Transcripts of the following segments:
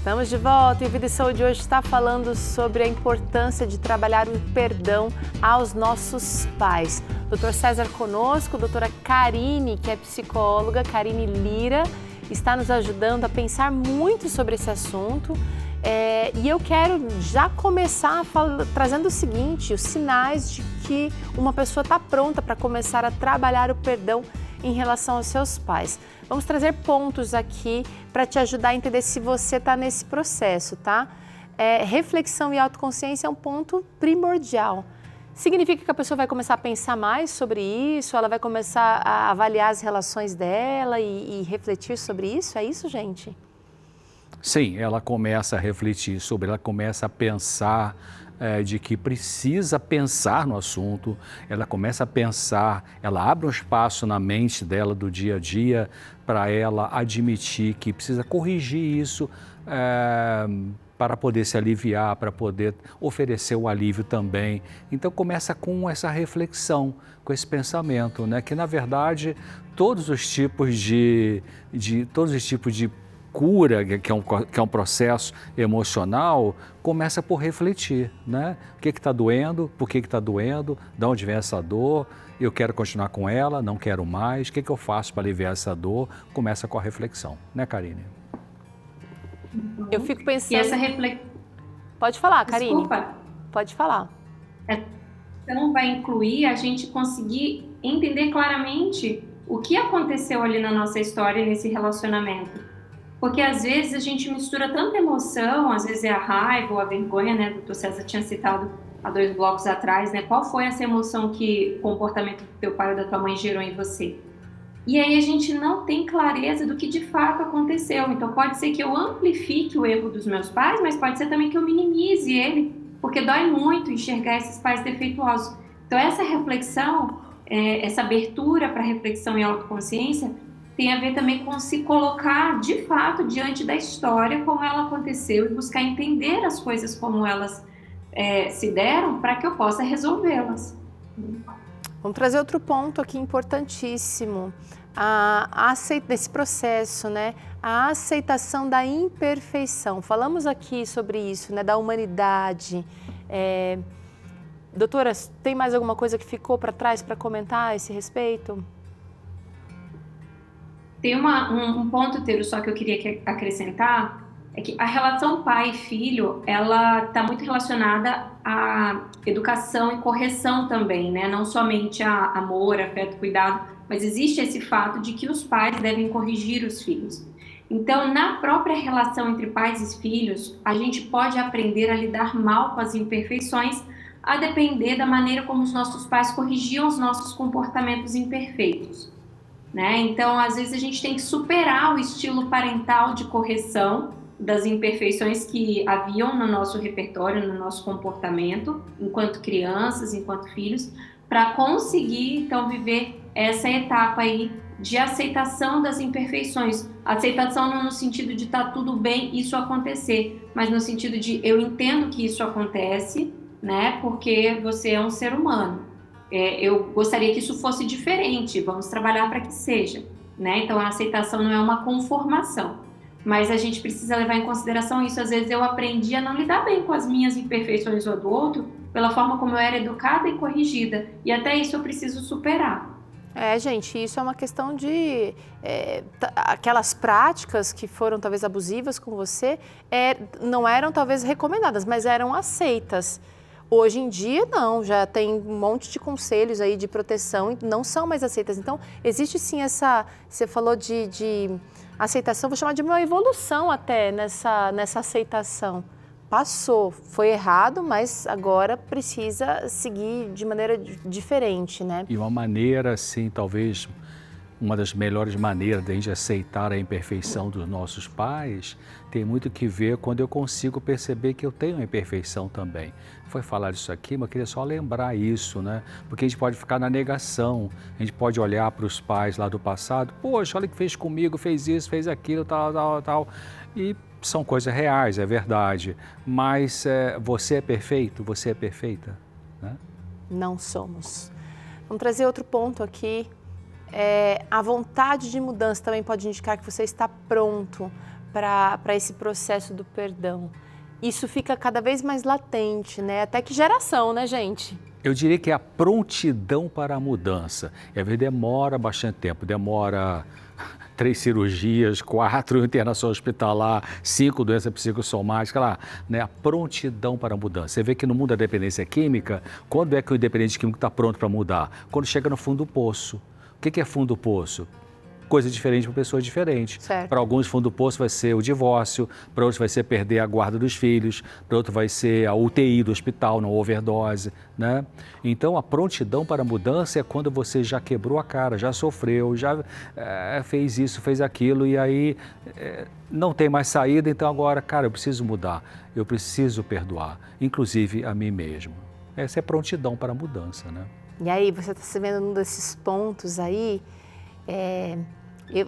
Estamos de volta e o Vida e Saúde hoje está falando sobre a importância de trabalhar o perdão aos nossos pais. Dr. César conosco, doutora Karine, que é psicóloga, Karine Lira, está nos ajudando a pensar muito sobre esse assunto. E eu quero já começar trazendo o seguinte, os sinais de que uma pessoa está pronta para começar a trabalhar o perdão em relação aos seus pais. Vamos trazer pontos aqui para te ajudar a entender se você está nesse processo, tá? Reflexão e autoconsciência é um ponto primordial. Significa que a pessoa vai começar a pensar mais sobre isso, ela vai começar a avaliar as relações dela e refletir sobre isso? É isso, gente? Sim, ela começa a refletir sobre, ela começa a pensar de que precisa pensar no assunto, ela começa a pensar, ela abre um espaço na mente dela do dia a dia para ela admitir que precisa corrigir isso para poder se aliviar, para poder oferecer o alívio também. Então começa com essa reflexão, com esse pensamento, né? Que na verdade todos os tipos de cura, que é um processo emocional, começa por refletir, né? O que está doendo, por que está doendo, de onde vem essa dor, eu quero continuar com ela, não quero mais, o que eu faço para aliviar essa dor? Começa com a reflexão, né, Karine? Eu fico pensando... E essa Pode falar, Karine. Desculpa. Pode falar. Então vai incluir a gente conseguir entender claramente o que aconteceu ali na nossa história, nesse relacionamento. Porque às vezes a gente mistura tanta emoção, às vezes é a raiva ou a vergonha, né? O doutor César tinha citado há 2 blocos atrás, né? Qual foi essa emoção que o comportamento do teu pai ou da tua mãe gerou em você? E aí a gente não tem clareza do que de fato aconteceu. Então pode ser que eu amplifique o erro dos meus pais, mas pode ser também que eu minimize ele, porque dói muito enxergar esses pais defeituosos. Então essa reflexão, essa abertura para reflexão e autoconsciência tem a ver também com se colocar de fato diante da história, como ela aconteceu, e buscar entender as coisas como elas se deram para que eu possa resolvê-las. Vamos trazer outro ponto aqui importantíssimo, nesse processo, né? A aceitação da imperfeição. Falamos aqui sobre isso, né? Da humanidade. Doutora, tem mais alguma coisa que ficou para trás para comentar a esse respeito? Tem um ponto, Teru, só que eu queria acrescentar, é que a relação pai e filho, ela está muito relacionada à educação e correção também, né? Não somente a amor, afeto, cuidado, mas existe esse fato de que os pais devem corrigir os filhos. Então, na própria relação entre pais e filhos, a gente pode aprender a lidar mal com as imperfeições, a depender da maneira como os nossos pais corrigiam os nossos comportamentos imperfeitos. Né? Então, às vezes a gente tem que superar o estilo parental de correção das imperfeições que haviam no nosso repertório, no nosso comportamento, enquanto crianças, enquanto filhos, para conseguir, então, viver essa etapa aí de aceitação das imperfeições. Aceitação não no sentido de tá tudo bem isso acontecer, mas no sentido de eu entendo que isso acontece, né? Porque você é um ser humano. Eu gostaria que isso fosse diferente, vamos trabalhar para que seja, né? Então a aceitação não é uma conformação, mas a gente precisa levar em consideração isso. Às vezes eu aprendi a não lidar bem com as minhas imperfeições ou do outro, pela forma como eu era educada e corrigida, e até isso eu preciso superar. Gente, isso é uma questão de... aquelas práticas que foram talvez abusivas com você, não eram talvez recomendadas, mas eram aceitas. Hoje em dia, não, já tem um monte de conselhos aí de proteção e não são mais aceitas. Então, existe sim você falou de aceitação, vou chamar de uma evolução até nessa aceitação. Passou, foi errado, mas agora precisa seguir de maneira diferente, né? E uma maneira, assim, talvez uma das melhores maneiras de a gente aceitar a imperfeição dos nossos pais tem muito que ver quando eu consigo perceber que eu tenho uma imperfeição também. Foi falar isso aqui, mas eu queria só lembrar isso, né? Porque a gente pode ficar na negação, a gente pode olhar para os pais lá do passado, poxa, olha o que fez comigo, fez isso, fez aquilo, tal, e são coisas reais, é verdade, mas você é perfeito, você é perfeita, né? Não somos. Vamos trazer outro ponto aqui. A vontade de mudança também pode indicar que você está pronto para esse processo do perdão? Isso fica cada vez mais latente, né? Até que geração, né, gente? Eu diria que é a prontidão para a mudança. E às vezes demora bastante tempo, demora 3 cirurgias, 4 internação hospitalar, 5 doenças psicossomáticas, lá, né? A prontidão para a mudança. Você vê que no mundo da dependência química, quando é que o dependente químico está pronto para mudar? Quando chega no fundo do poço. O que é fundo do poço? Coisa diferente para pessoas diferentes. Para alguns, fundo do poço vai ser o divórcio, para outros vai ser perder a guarda dos filhos, para outros vai ser a UTI do hospital, não overdose, né? Então, a prontidão para a mudança é quando você já quebrou a cara, já sofreu, já fez isso, fez aquilo e aí não tem mais saída, então agora, cara, eu preciso mudar, eu preciso perdoar, inclusive a mim mesmo. Essa é prontidão para a mudança, né? E aí, você está se vendo num desses pontos aí,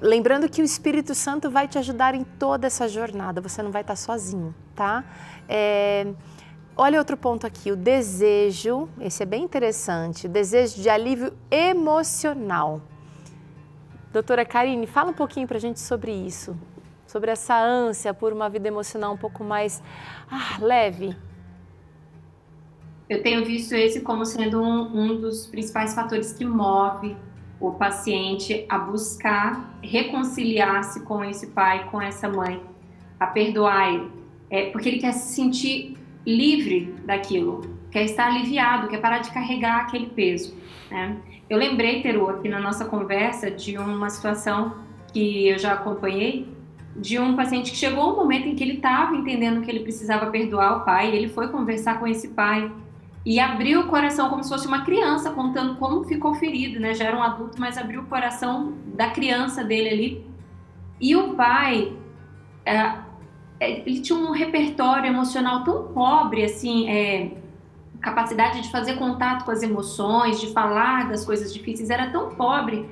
lembrando que o Espírito Santo vai te ajudar em toda essa jornada, você não vai estar sozinho, tá? Olha outro ponto aqui, o desejo, esse é bem interessante, o desejo de alívio emocional. Doutora Karine, fala um pouquinho pra gente sobre isso, sobre essa ânsia por uma vida emocional um pouco mais leve. Eu tenho visto esse como sendo um dos principais fatores que move o paciente a buscar reconciliar-se com esse pai, com essa mãe, a perdoar ele, porque ele quer se sentir livre daquilo, quer estar aliviado, quer parar de carregar aquele peso, né? Eu lembrei, Teru, aqui na nossa conversa, de uma situação que eu já acompanhei, de um paciente que chegou um momento em que ele estava entendendo que ele precisava perdoar o pai, ele foi conversar com esse pai, e abriu o coração como se fosse uma criança, contando como ficou ferido, né? Já era um adulto, mas abriu o coração da criança dele ali. E o pai, ele tinha um repertório emocional tão pobre, assim, capacidade de fazer contato com as emoções, de falar das coisas difíceis, era tão pobre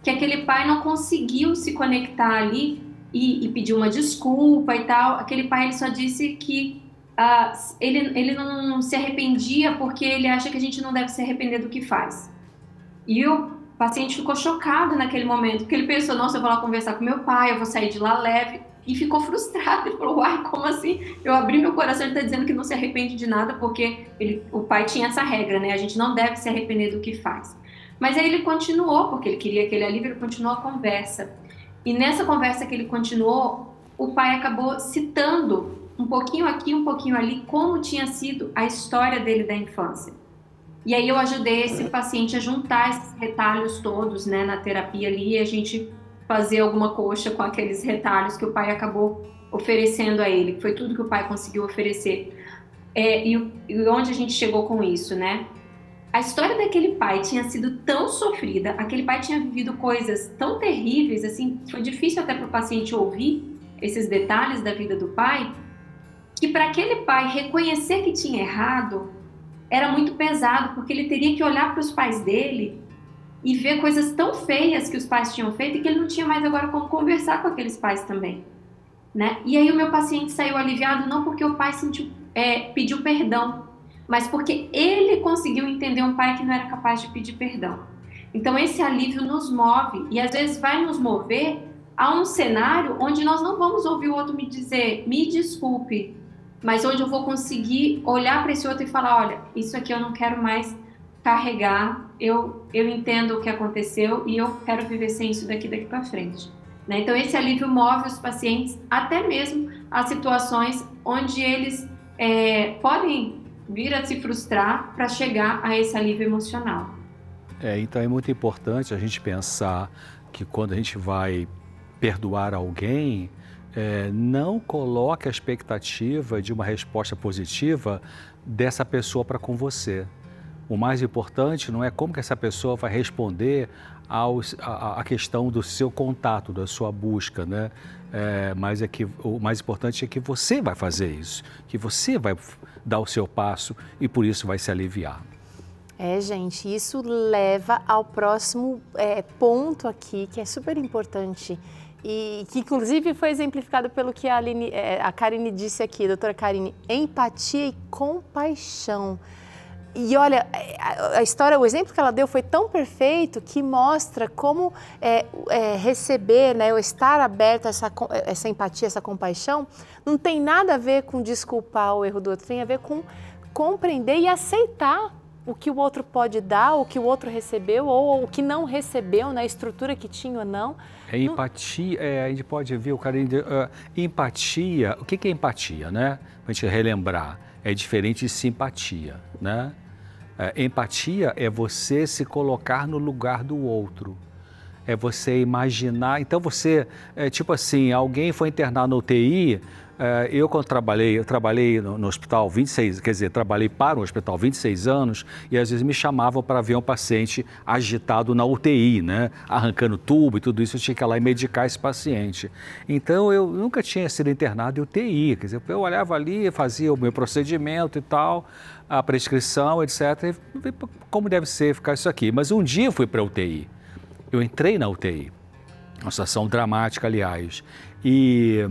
que aquele pai não conseguiu se conectar ali e pedir uma desculpa e tal. Aquele pai, ele só disse que ele não se arrependia porque ele acha que a gente não deve se arrepender do que faz. E o paciente ficou chocado naquele momento, porque ele pensou, nossa, eu vou lá conversar com meu pai, eu vou sair de lá leve, e ficou frustrado. Ele falou, uai, como assim? Eu abri meu coração, ele está dizendo que não se arrepende de nada, porque o pai tinha essa regra, né? A gente não deve se arrepender do que faz. Mas aí ele continuou, porque ele queria aquele alívio, ele continuou a conversa. E nessa conversa que ele continuou, o pai acabou citando um pouquinho aqui, um pouquinho ali, como tinha sido a história dele da infância. E aí eu ajudei esse paciente a juntar esses retalhos todos, né, na terapia ali, e a gente fazer alguma coxa com aqueles retalhos que o pai acabou oferecendo a ele, que foi tudo que o pai conseguiu oferecer. E onde a gente chegou com isso, né? A história daquele pai tinha sido tão sofrida, aquele pai tinha vivido coisas tão terríveis, assim, foi difícil até para o paciente ouvir esses detalhes da vida do pai, que para aquele pai reconhecer que tinha errado era muito pesado, porque ele teria que olhar para os pais dele e ver coisas tão feias que os pais tinham feito e que ele não tinha mais agora como conversar com aqueles pais também, né? E aí o meu paciente saiu aliviado não porque o pai pediu perdão, mas porque ele conseguiu entender um pai que não era capaz de pedir perdão. Então esse alívio nos move e às vezes vai nos mover a um cenário onde nós não vamos ouvir o outro me dizer, me desculpe, mas onde eu vou conseguir olhar para esse outro e falar, olha, isso aqui eu não quero mais carregar, eu entendo o que aconteceu e eu quero viver sem isso daqui para frente, né? Então esse alívio move os pacientes até mesmo a situações onde eles podem vir a se frustrar para chegar a esse alívio emocional. Então é muito importante a gente pensar que quando a gente vai perdoar alguém, não coloque a expectativa de uma resposta positiva dessa pessoa para com você. O mais importante não é como que essa pessoa vai responder à questão do seu contato, da sua busca, né? Mas o mais importante é que você vai fazer isso, que você vai dar o seu passo e por isso vai se aliviar. Gente, isso leva ao próximo ponto aqui, que é super importante e que inclusive foi exemplificado pelo que a Karine disse aqui, doutora Karine, empatia e compaixão. E olha, a história, o exemplo que ela deu foi tão perfeito que mostra como receber, né, ou estar aberto a essa empatia, essa compaixão, não tem nada a ver com desculpar o erro do outro, tem a ver com compreender e aceitar o que o outro pode dar, o que o outro recebeu ou o que não recebeu, na estrutura que tinha ou não. Empatia, a gente pode ver o carinho de empatia. O que é empatia, né? Para a gente relembrar, é diferente de simpatia, né? Empatia é você se colocar no lugar do outro. É você imaginar. Então você, tipo assim, alguém foi internar no UTI. Eu quando eu trabalhei no hospital 26, quer dizer, trabalhei para um hospital 26 anos e às vezes me chamavam para ver um paciente agitado na UTI, né? Arrancando tubo e tudo isso, eu tinha que ir lá e medicar esse paciente. Então eu nunca tinha sido internado em UTI, quer dizer, eu olhava ali, fazia o meu procedimento e tal, a prescrição, etc. E como deve ser ficar isso aqui. Mas um dia eu fui para a UTI, eu entrei na UTI. Uma situação dramática, aliás. E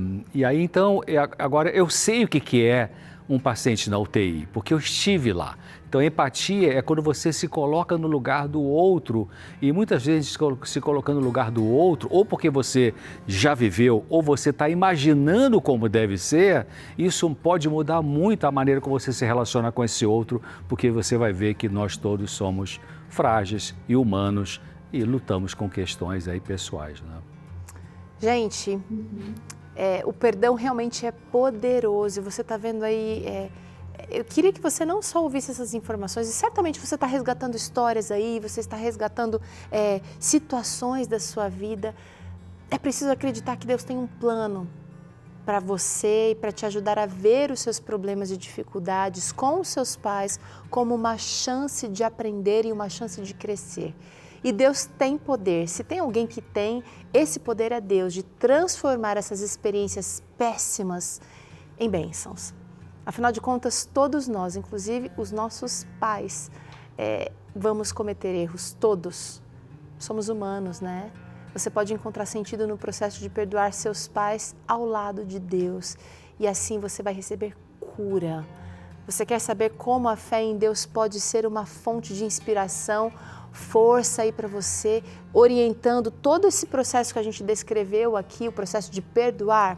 aí, então, agora eu sei o que é um paciente na UTI, porque eu estive lá. Então, empatia é quando você se coloca no lugar do outro e muitas vezes se colocando no lugar do outro, ou porque você já viveu, ou você está imaginando como deve ser, isso pode mudar muito a maneira como você se relaciona com esse outro, porque você vai ver que nós todos somos frágeis e humanos e lutamos com questões aí pessoais, né? Gente, o perdão realmente é poderoso. Você está vendo aí, eu queria que você não só ouvisse essas informações, e certamente você está resgatando histórias aí, você está resgatando situações da sua vida. É preciso acreditar que Deus tem um plano para você e para te ajudar a ver os seus problemas e dificuldades com os seus pais como uma chance de aprender e uma chance de crescer. E Deus tem poder. Se tem alguém que tem, esse poder é Deus, de transformar essas experiências péssimas em bênçãos. Afinal de contas, todos nós, inclusive os nossos pais, vamos cometer erros, todos. Somos humanos, né? Você pode encontrar sentido no processo de perdoar seus pais ao lado de Deus. E assim você vai receber cura. Você quer saber como a fé em Deus pode ser uma fonte de inspiração, força aí para você, orientando todo esse processo que a gente descreveu aqui, o processo de perdoar?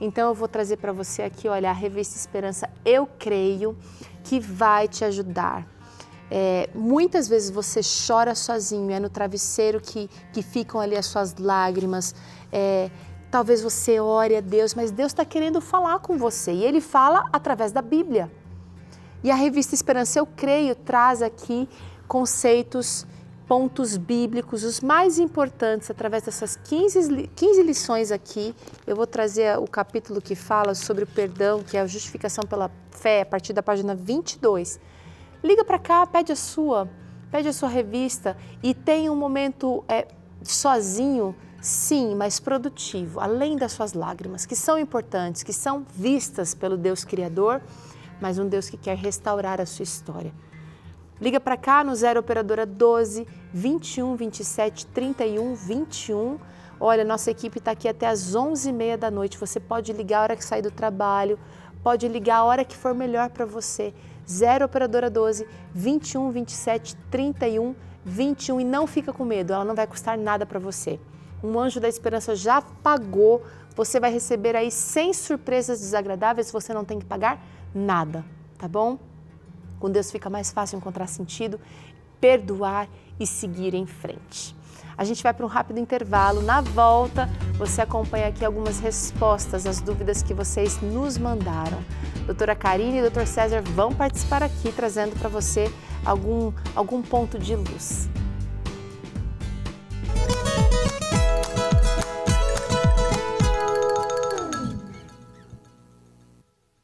Então eu vou trazer para você aqui, olha, a revista Esperança, eu creio, que vai te ajudar. Muitas vezes você chora sozinho, é no travesseiro que ficam ali as suas lágrimas, talvez você ore a Deus, mas Deus está querendo falar com você e Ele fala através da Bíblia. E a revista Esperança, eu creio, traz aqui conceitos, pontos bíblicos, os mais importantes, através dessas 15 lições aqui. Eu vou trazer o capítulo que fala sobre o perdão, que é a justificação pela fé, a partir da página 22. Liga para cá, pede a sua revista e tenha um momento sozinho, sim, mas produtivo, além das suas lágrimas, que são importantes, que são vistas pelo Deus Criador, mas um Deus que quer restaurar a sua história. Liga para cá no 0 operadora 12 21 27 31 21. Olha, nossa equipe está aqui até às 11h30 da noite. Você pode ligar a hora que sair do trabalho, pode ligar a hora que for melhor para você. 0 operadora 12 21 27 31 21. E não fica com medo, ela não vai custar nada para você. Um anjo da esperança já pagou. Você vai receber aí sem surpresas desagradáveis, você não tem que pagar nada, tá bom? Com Deus fica mais fácil encontrar sentido, perdoar e seguir em frente. A gente vai para um rápido intervalo. Na volta, você acompanha aqui algumas respostas às dúvidas que vocês nos mandaram. Doutora Karine e Dr. César vão participar aqui, trazendo para você algum ponto de luz.